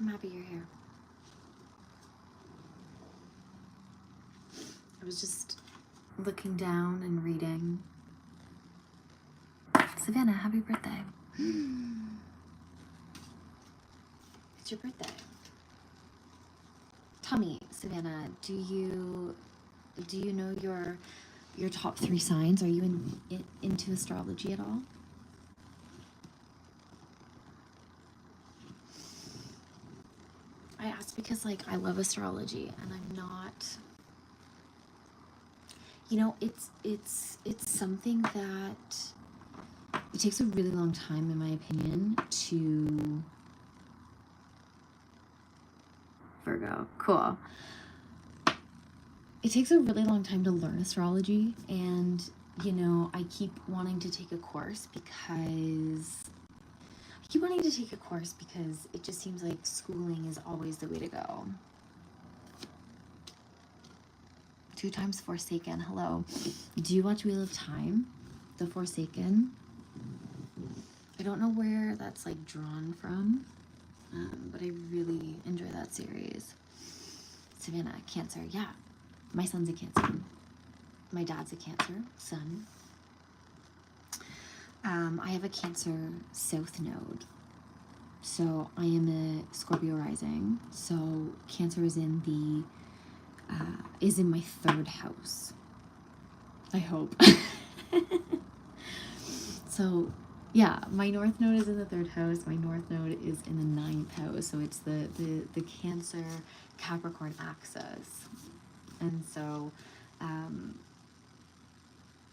I'm happy you're here. I was just looking down and reading. Savannah, happy birthday. It's your birthday. Tell me, Savannah, do you know your top 3 signs? Are you into astrology at all? I asked because like I love astrology and I'm not, you know, it's something that it takes a really long time, in my opinion, to Virgo. Cool. It takes a really long time to learn astrology, and you know, I keep wanting to take a course because it just seems like schooling is always the way to go. 2 times Forsaken. Hello. Do you watch Wheel of Time? The Forsaken? I don't know where that's like drawn from, but I really enjoy that series. Savannah, Cancer. Yeah, my son's a Cancer. My dad's a Cancer son. I have a Cancer South Node. So I am a Scorpio rising. So Cancer is in my 3rd house. I hope. So yeah, my North Node is in the 3rd house. My North Node is in the 9th house. So it's the Cancer Capricorn axis. And so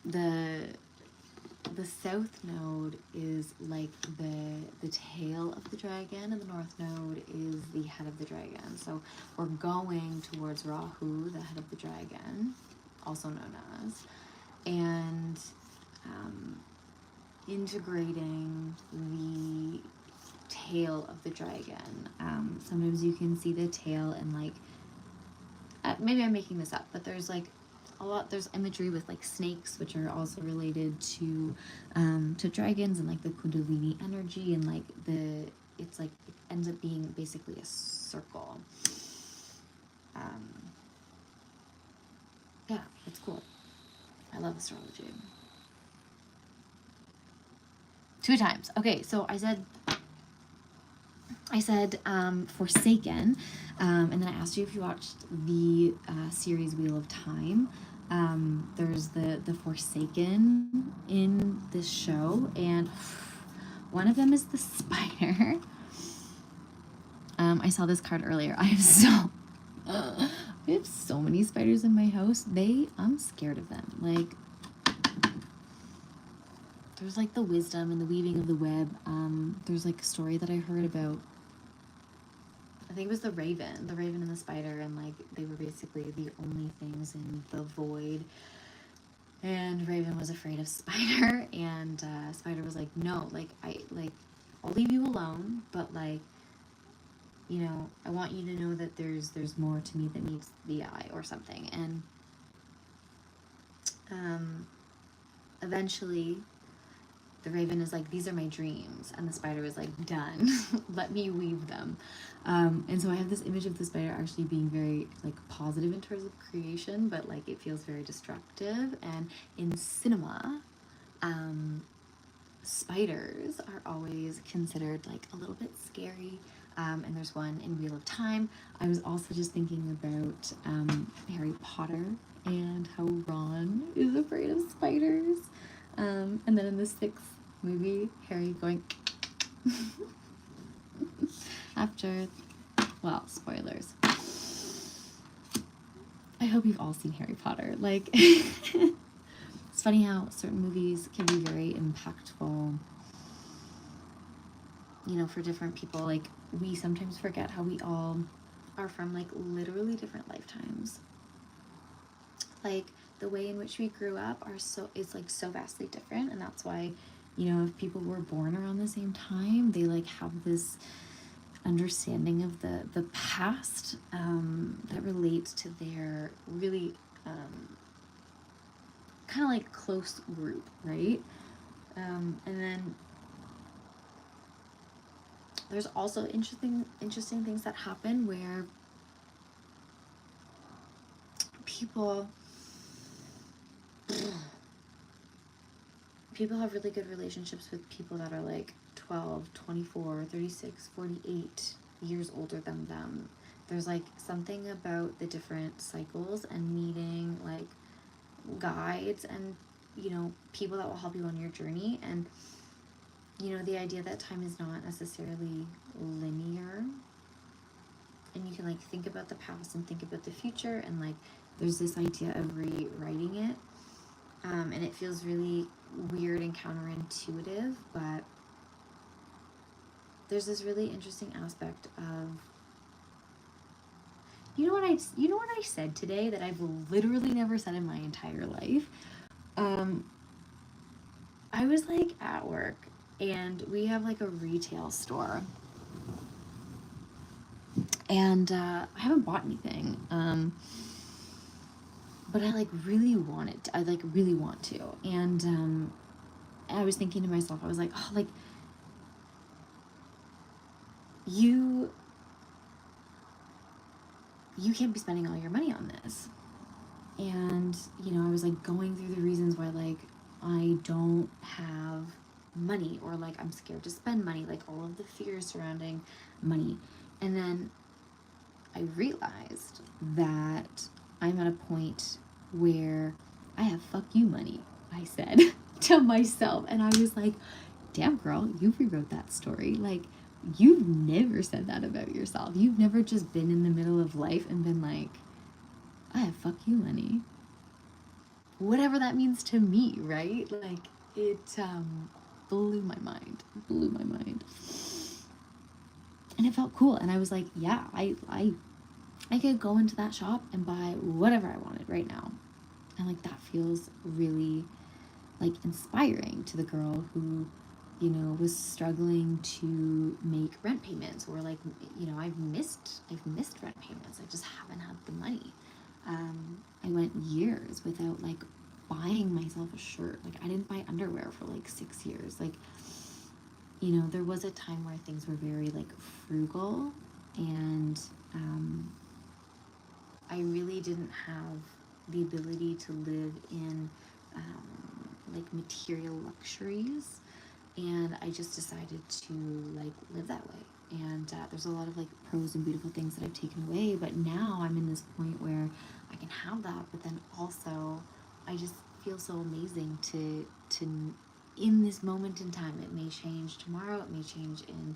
the South Node is like the tail of the dragon, and the North Node is the head of the dragon. So we're going towards Rahu, the head of the dragon, also known as, and integrating the tail of the dragon. Sometimes you can see the tail and like, maybe I'm making this up, but there's like there's imagery with like snakes, which are also related to dragons, and like the Kundalini energy, and like it ends up being basically a circle. Yeah, it's cool. I love astrology. 2 times. Okay, so I said Forsaken, and then I asked you if you watched the series Wheel of Time. There's the Forsaken in this show, and one of them is the spider. I saw this card earlier. I have so many spiders in my house. I'm scared of them. Like, there's like the wisdom and the weaving of the web. There's like a story that I heard about, I think it was the raven and the spider, and like they were basically the only things in the void. And Raven was afraid of Spider, and Spider was like, "No, like I'll leave you alone, but like, you know, I want you to know that there's more to me than meets the eye," or something. And eventually, the Raven is like, "These are my dreams," and the Spider was like, "Done, let me weave them." And so I have this image of the spider actually being very like positive in terms of creation, but like it feels very destructive. And in cinema, spiders are always considered like a little bit scary. And there's one in Wheel of Time. I was also just thinking about Harry Potter and how Ron is afraid of spiders. And then in the 6th movie, Harry going after, well, spoilers. I hope you've all seen Harry Potter. Like, it's funny how certain movies can be very impactful, you know, for different people. Like, we sometimes forget how we all are from like literally different lifetimes. Like, the way in which we grew up is like so vastly different, and that's why, you know, if people were born around the same time, they like have this understanding of the past that relates to their really kind of like close group, right? And then There's also interesting things that happen where people have really good relationships with people that are like 12, 24, 36, 48 years older than them. There's like something about the different cycles and meeting like guides and, you know, people that will help you on your journey. And, you know, the idea that time is not necessarily linear, and you can like think about the past and think about the future, and like there's this idea of rewriting it, and it feels really weird and counterintuitive, but there's this really interesting aspect of, you know what I said today that I've literally never said in my entire life. I was like at work, and we have like a retail store, and I haven't bought anything, but I like really want it. I like really want to, and I was thinking to myself, I was like, oh, like you can't be spending all your money on this. And, you know, I was like going through the reasons why like I don't have money, or like I'm scared to spend money, like all of the fears surrounding money. And then I realized that I'm at a point where I have fuck you money, I said to myself. And I was like, damn girl, you rewrote that story. Like, you've never said that about yourself. You've never just been in the middle of life and been like, I have fuck you money. Whatever that means to me, right? Like, it blew my mind. And it felt cool. And I was like, yeah, I could go into that shop and buy whatever I wanted right now. And like that feels really like inspiring to the girl who, you know, was struggling to make rent payments, or like, you know, I've missed rent payments. I just haven't had the money. I went years without like buying myself a shirt. Like I didn't buy underwear for like 6 years. Like, you know, there was a time where things were very like frugal, and I really didn't have the ability to live in like material luxuries, and I just decided to like live that way. And there's a lot of like pros and beautiful things that I've taken away, but now I'm in this point where I can have that, but then also I just feel so amazing to in this moment in time. It may change tomorrow, it may change in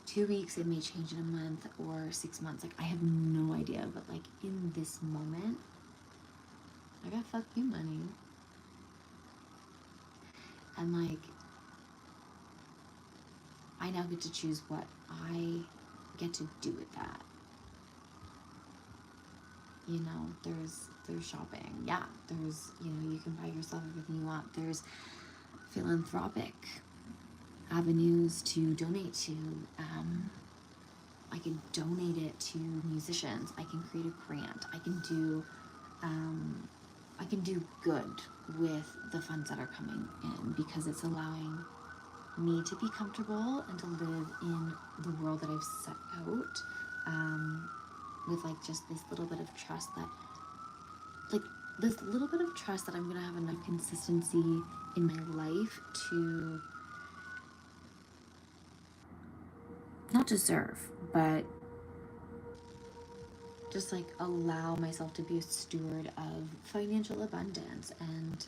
2 weeks, it may change in a month or 6 months. Like I have no idea, but like in this moment, I got fuck you money. And like I now get to choose what I get to do with that. You know, there's shopping. Yeah, there's, you know, you can buy yourself everything you want. There's philanthropic avenues to donate to. I can donate it to musicians. I can create a grant. I can do good with the funds that are coming in, because it's allowing me to be comfortable and to live in the world that I've set out, with like just this little bit of trust that I'm gonna have enough consistency in my life to not deserve, but just like allow myself to be a steward of financial abundance and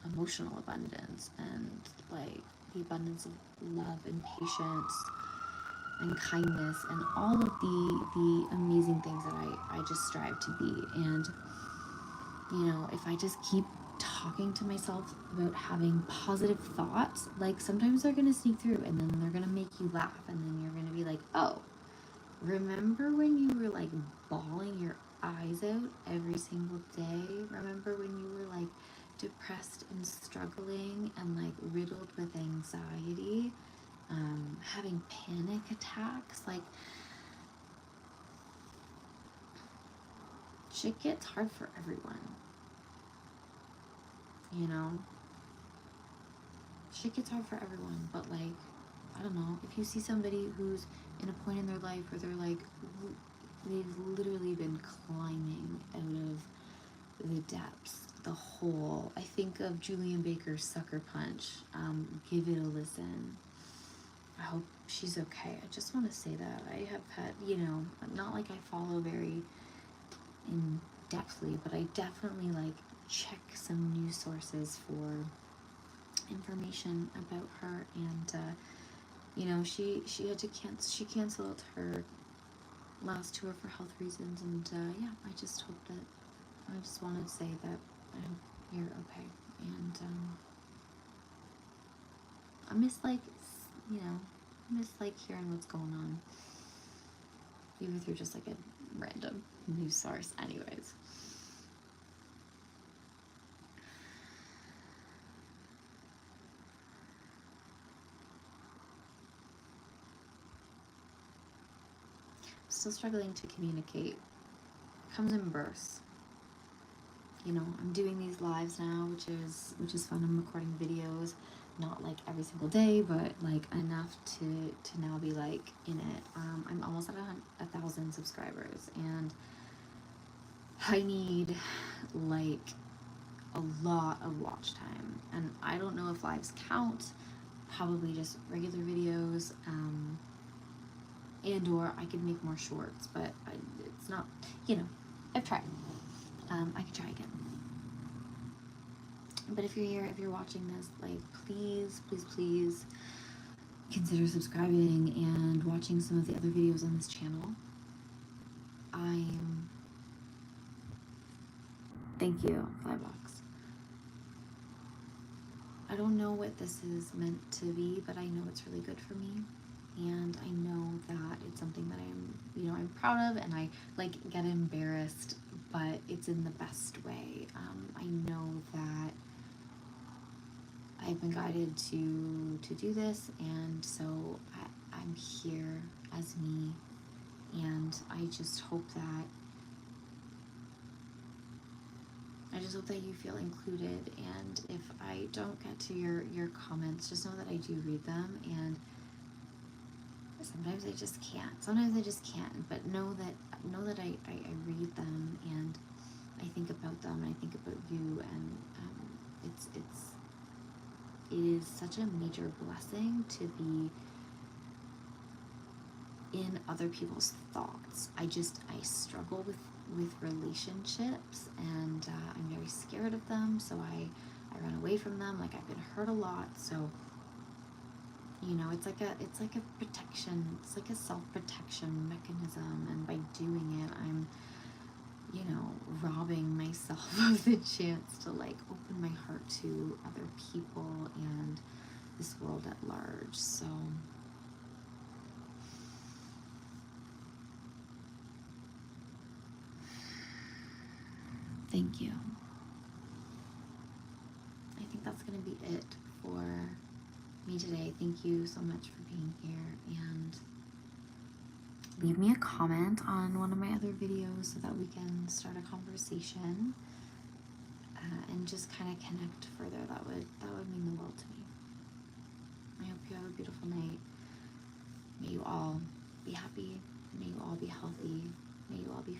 emotional abundance, and like the abundance of love and patience and kindness and all of the amazing things that I just strive to be. And you know, if I just keep talking to myself about having positive thoughts, like sometimes they're gonna sneak through, and then they're gonna make you laugh, and then you're gonna be like, oh, remember when you were like bawling your eyes out every single day? Remember when you were like depressed and struggling and like riddled with anxiety, having panic attacks? Like, shit gets hard for everyone, you know? Shit gets hard for everyone, but like I don't know, if you see somebody who's in a point in their life where they're like, they've literally been climbing out of the depths, the hole. I think of Julian Baker's Sucker Punch. Give it a listen. I hope she's okay. I just want to say that. I have had, not like I follow very in depthly, but I definitely like check some news sources for information about her, and she had to she canceled her last tour for health reasons, and yeah, I just wanted to say that I hope you're okay, and I miss hearing what's going on, even through just like a random news source. Anyways. Still struggling to communicate. Comes in bursts. I'm doing these lives now, which is fun. I'm recording videos, not like every single day, but like enough to now be like in it. I'm almost at 1,000 subscribers, and I need like a lot of watch time. And I don't know if lives count. Probably just regular videos. And or I could make more shorts, but it's not. I've tried. I could try again. But if you're here, if you're watching this, like, please consider subscribing and watching some of the other videos on this channel. Thank you, $5. I don't know what this is meant to be, but I know it's really good for me. And I know that it's something that I'm proud of, and I like get embarrassed, but it's in the best way. I know that I've been guided to do this, and so I'm here as me, and I just hope that you feel included. And if I don't get to your comments, just know that I do read them, and sometimes I just can't, but know that I read them, and I think about them, and I think about you, and it is such a major blessing to be in other people's thoughts. I struggle with relationships, and I'm very scared of them, so I run away from them. Like, I've been hurt a lot, so it's like a protection. It's like a self-protection mechanism, and by doing it, I'm robbing myself of the chance to like open my heart to other people and this world at large. So thank you. I think that's going to be it for me today. Thank you so much for being here, and leave me a comment on one of my other videos so that we can start a conversation, and just kind of connect further. That would mean the world to me. I hope you have a beautiful night. May you all be happy. May you all be healthy. May you all be